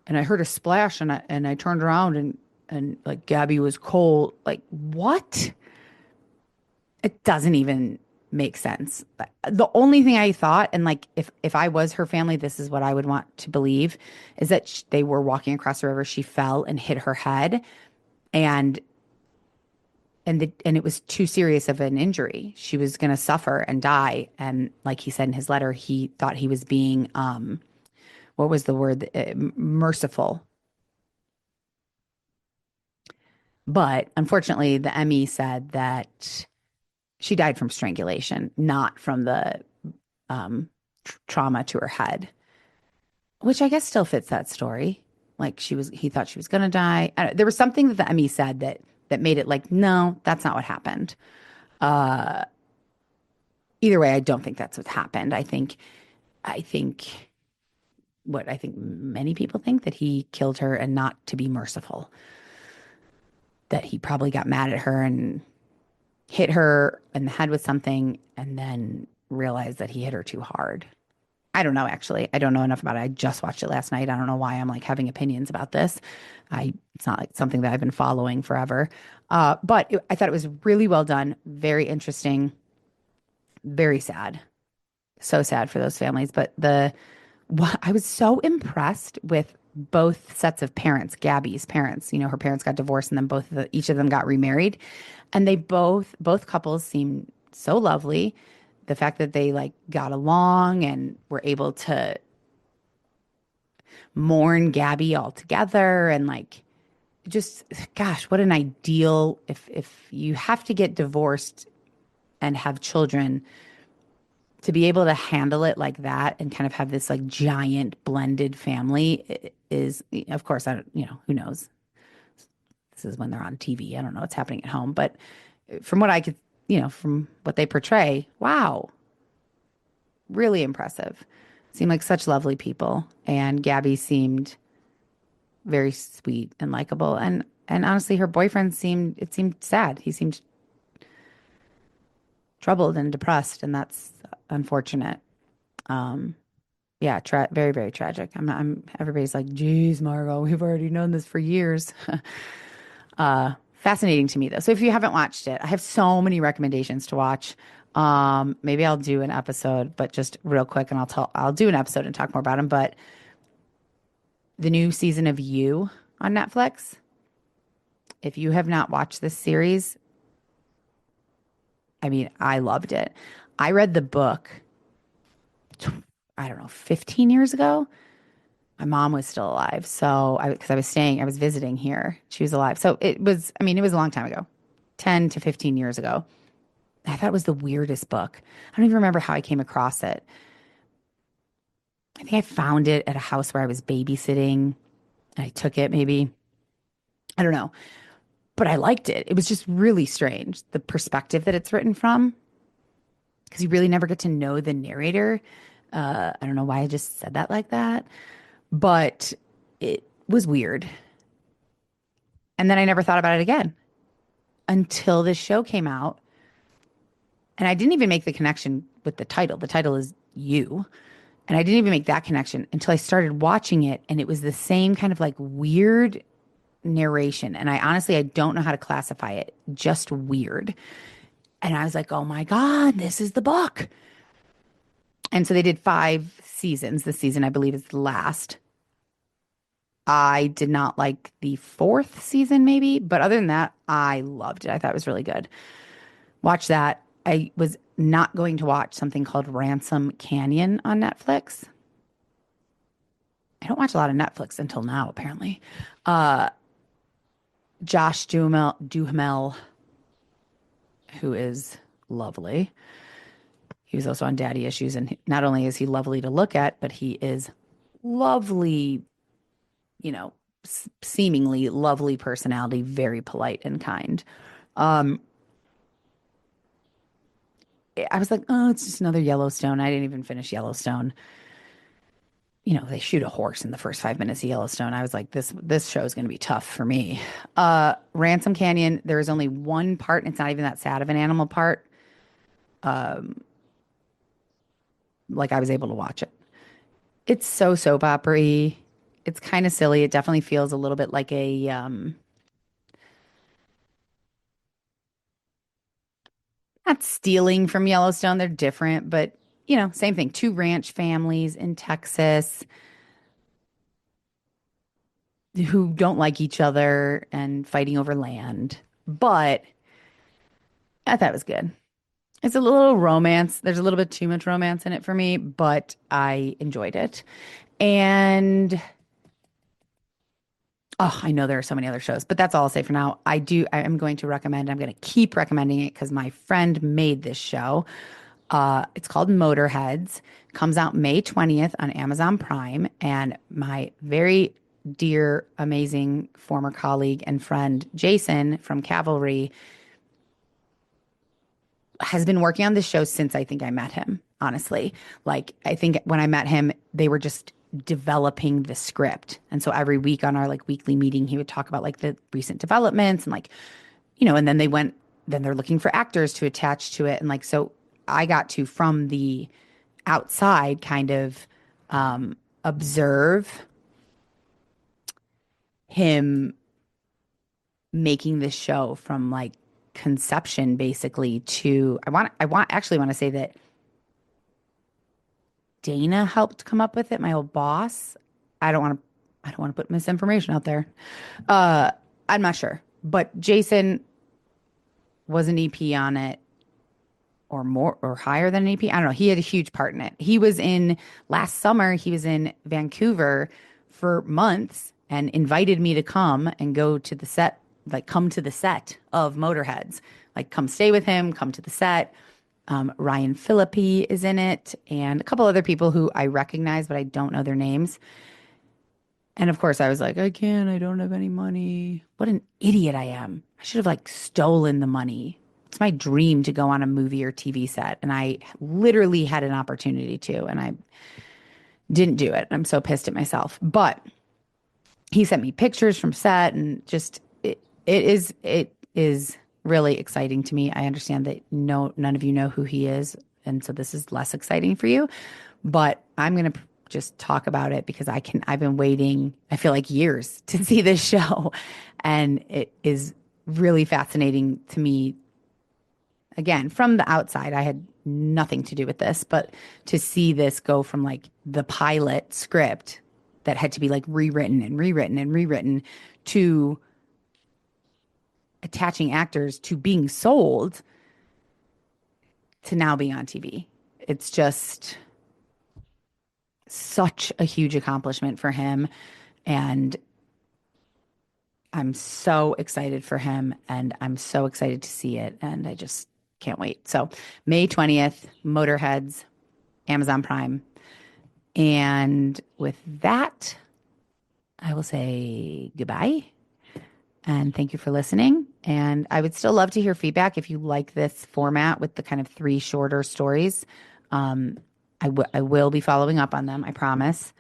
I heard a splash and I turned around and Gabby was cold. What? It doesn't even make sense. The only thing I thought, and if I was her family, this is what I would want to believe, is that they were walking across the river. She fell and hit her head. and and it was too serious of an injury. She was going to suffer and die. And like he said in his letter, he thought he was being, what was the word? Merciful. But unfortunately, the ME said that she died from strangulation, not from the trauma to her head, which I guess still fits that story. Like he thought she was going to die. There was something that the ME said that made it like, no, that's not what happened. Either way, I don't think that's what happened. I think what I think many people think, that he killed her and not to be merciful. That he probably got mad at her and hit her in the head with something and then realized that he hit her too hard. I don't know, actually. I don't know enough about it. I just watched it last night. I don't know why I'm like having opinions about this. It's not like something that I've been following forever. But I thought it was really well done, very interesting, very sad. So sad for those families. But I was so impressed with both sets of parents, Gabby's parents. You know, her parents got divorced and then each of them got remarried. And both couples seemed so lovely. The fact that they like got along and were able to mourn Gabby all together, and like just, gosh, what an ideal, if you have to get divorced and have children, to be able to handle it like that and kind of have this like giant blended family is, of course, I don't, who knows? This is when they're on TV. I don't know what's happening at home, but from what I could, from what they portray, wow, really impressive. Seemed like such lovely people, and Gabby seemed very sweet and likable, and honestly, her boyfriend seemed sad. He seemed troubled and depressed, and that's unfortunate. Yeah, very, very tragic. Everybody's like, geez, Margot, we've already known this for years. Fascinating to me though. So if you haven't watched it, I have so many recommendations to watch. Maybe I'll do an episode, but just real quick, and I'll do an episode and talk more about them. But the new season of You on Netflix, if you have not watched this series, I mean, I loved it. I read the book, I don't know, 15 years ago. My mom was still alive. So because I was visiting here. She was alive. So it was a long time ago, 10 to 15 years ago. I thought it was the weirdest book. I don't even remember how I came across it. I think I found it at a house where I was babysitting. I took it maybe. I don't know. But I liked it. It was just really strange, the perspective that it's written from, because you really never get to know the narrator. I don't know why I just said that like that, but it was weird. And then I never thought about it again until this show came out. And I didn't even make the connection with the title. The title is You. And I didn't even make that connection until I started watching it. And it was the same kind of like weird narration. And I don't know how to classify it, just weird. And I was like, oh my God, this is the book. And so they did 5 seasons. This season, I believe, is the last. I did not like the 4th season, maybe. But other than that, I loved it. I thought it was really good. Watch that. I was not going to watch something called Ransom Canyon on Netflix. I don't watch a lot of Netflix until now, apparently. Josh Duhamel, who is lovely. He was also on Daddy Issues, and not only is he lovely to look at, but he is lovely, seemingly lovely personality, very polite and kind. I was like, oh, it's just another Yellowstone. I didn't even finish Yellowstone. They shoot a horse in the first 5 minutes of Yellowstone. I was like, this show is going to be tough for me. Ransom Canyon, there is only one part, and it's not even that sad of an animal part. Like I was able to watch it. It's so soap opera-y. It's kind of silly. It definitely feels a little bit like a not stealing from Yellowstone. They're different, but same thing. 2 ranch families in Texas. who don't like each other and fighting over land. But I thought it was good. It's a little romance. There's a little bit too much romance in it for me, but I enjoyed it. And oh, I know there are so many other shows, but that's all I'll say for now. I am going to recommend, I'm going to keep recommending it because my friend made this show. It's called Motorheads. Comes out May 20th on Amazon Prime. And my very dear, amazing former colleague and friend, Jason from Cavalry, has been working on this show since I think I met him, honestly. Like, I think when I met him, they were just developing the script. And so every week on our like weekly meeting, he would talk about like the recent developments and like, and then they're looking for actors to attach to it. And like, so I got to, from the outside, kind of observe him making this show from like conception basically to actually want to say that Dana helped come up with it, my old boss. I don't want to put misinformation out there. I'm not sure, but Jason was an EP on it, or more or higher than an EP. I don't know. He had a huge part in it. Last summer, he was in Vancouver for months and invited me to come and go to the set, like come to the set of Motorheads, like come stay with him, come to the set. Ryan Phillippe is in it, and a couple other people who I recognize, but I don't know their names. And of course I was like, I don't have any money. What an idiot I am. I should have like stolen the money. It's my dream to go on a movie or TV set. And I literally had an opportunity to, and I didn't do it. I'm so pissed at myself. But he sent me pictures from set, and just, it is really exciting to me. I understand that none of you know who he is. And so this is less exciting for you, but I'm going to just talk about it because I've been waiting, I feel like years to see this show. And it is really fascinating to me. Again, from the outside, I had nothing to do with this, but to see this go from like the pilot script that had to be like rewritten to attaching actors to being sold to now being on TV. It's just such a huge accomplishment for him. And I'm so excited for him, and I'm so excited to see it. And I just can't wait. So May 20th, Motorheads, Amazon Prime. And with that, I will say goodbye. And thank you for listening. And I would still love to hear feedback if you like this format with the kind of 3 shorter stories. I will be following up on them, I promise.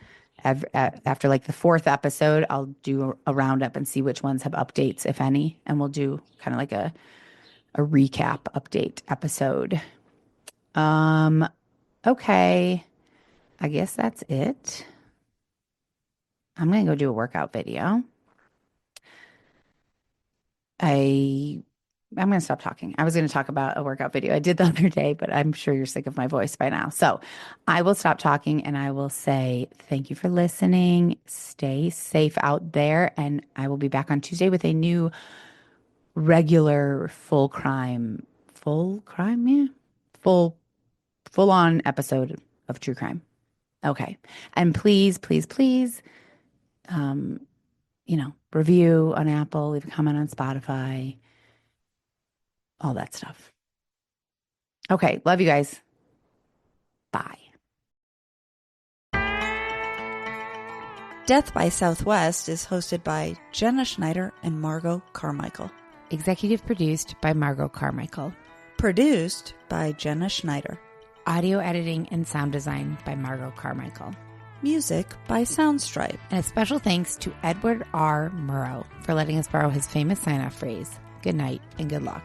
After like the 4th episode, I'll do a roundup and see which ones have updates, if any. And we'll do kind of like a recap update episode. Okay. I guess that's it. I'm going to go do a workout video. I'm going to stop talking. I was going to talk about a workout video I did the other day, but I'm sure you're sick of my voice by now. So I will stop talking, and I will say thank you for listening. Stay safe out there. And I will be back on Tuesday with a new regular full on episode of True Crime. Okay. And please, review on Apple, leave a comment on Spotify, all that stuff. Okay. Love you guys. Bye. Death by Southwest is hosted by Jenna Schneider and Margot Carmichael. Executive produced by Margot Carmichael. Produced by Jenna Schneider. Audio editing and sound design by Margot Carmichael. Music by Soundstripe. And a special thanks to Edward R. Murrow for letting us borrow his famous sign-off phrase, good night and good luck.